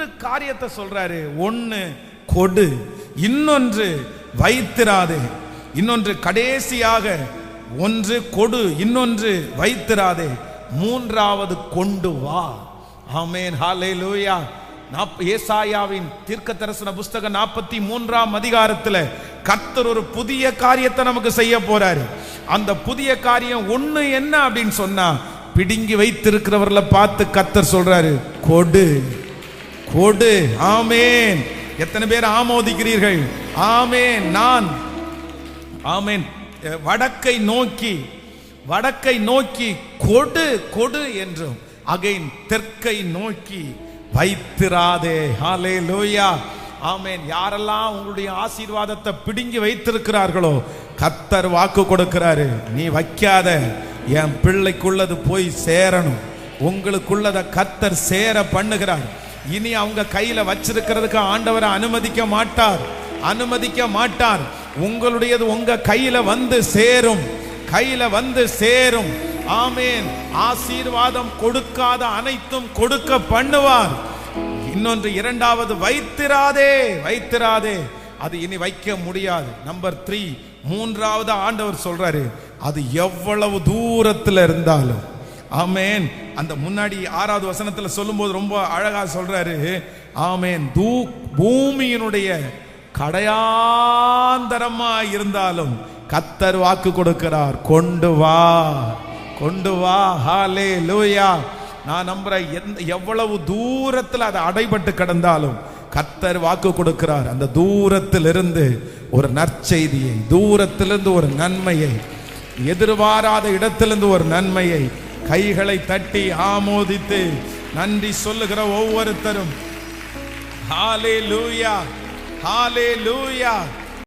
3 காரியத்தை சொல்றாரு. ஒன்னு கொடு, இன்னொன்று வைத்திராதே, இன்னொன்று கடைசியாக ஒன்று கொடு, இன்னொன்று வைத்திராதே, மூன்றாவது கொண்டு வா. ஆமென், ஹல்லேலூயா. ஏசாயாவின் தீர்க்க தரிசன புஸ்தகம் 43ஆம் அதிகாரத்துல கர்த்தர் ஒரு புதிய காரியத்தை நமக்கு செய்ய போறாரு. அந்த புதிய காரியம் ஒண்ணு என்ன அப்படின்னு சொன்னா, பிடுங்கி வைத்திருக்கிறவர்களை பார்த்து கர்த்தர் சொல்றாரு, கொடு கொடு. ஆமென். எத்தனை பேர் ஆமோதிக்கிறீர்கள்? ஆமென். நான் ஆமென் வடக்கை நோக்கி கொடு கொடு என்றும், அகைன் தெற்கை நோக்கி வைத்திராதே. ஹல்லேலூயா. ஆமென். யாரெல்லாம் உங்களுடைய ஆசீர்வாதத்தை பிடுங்கி வைத்திருக்கிறார்களோ கர்த்தர் வாக்கு கொடுக்கிறாரு, நீ வைக்காத, என் பிள்ளைக்குள்ளது போய் சேரணும். உங்களுக்குள்ளதை கர்த்தர் சேர பண்ணுகிறார். இனி அவங்க கையில வச்சிருக்கிறதுக்கு ஆண்டவரை அனுமதிக்க மாட்டார். உங்களுடையது உங்க கையில வந்து சேரும். ஆமென். ஆசீர்வாதம் கொடுக்காத அனைத்தும் கொடுக்க பண்ணுவார். இன்னொன்று, இரண்டாவது, வைத்திராதே. அது இனி வைக்க முடியாது. நம்பர் 3, மூன்றாவது ஆண்டவர் சொல்றாரு, அது எவ்வளவு தூரத்தில் இருந்தாலும். ஆமென். அந்த முன்னாடி 6வது வசனத்துல சொல்லும்போது ரொம்ப அழகா சொல்றாரு. ஆமென். பூமியினுடைய கடையாந்தரமா இருந்தாலும் கர்த்தர் வாக்கு கொடுக்கிறார், கொண்டு வா. ஹல்லேலூயா. நான் நம்புறேன், எவ்வளவு தூரத்தில் அது அடைபட்டு கிடந்தாலும் கர்த்தர் வாக்கு கொடுக்கிறார். அந்த தூரத்திலிருந்து ஒரு நற்செய்தியை, தூரத்திலிருந்து ஒரு நன்மையை, எதிர்பாராத இடத்திலிருந்து ஒரு நன்மையை கைகளை தட்டி ஆமோதித்து நன்றி சொல்லுகிற ஒவ்வொருத்தரும் ஹல்லேலூயா, ஹல்லேலூயா.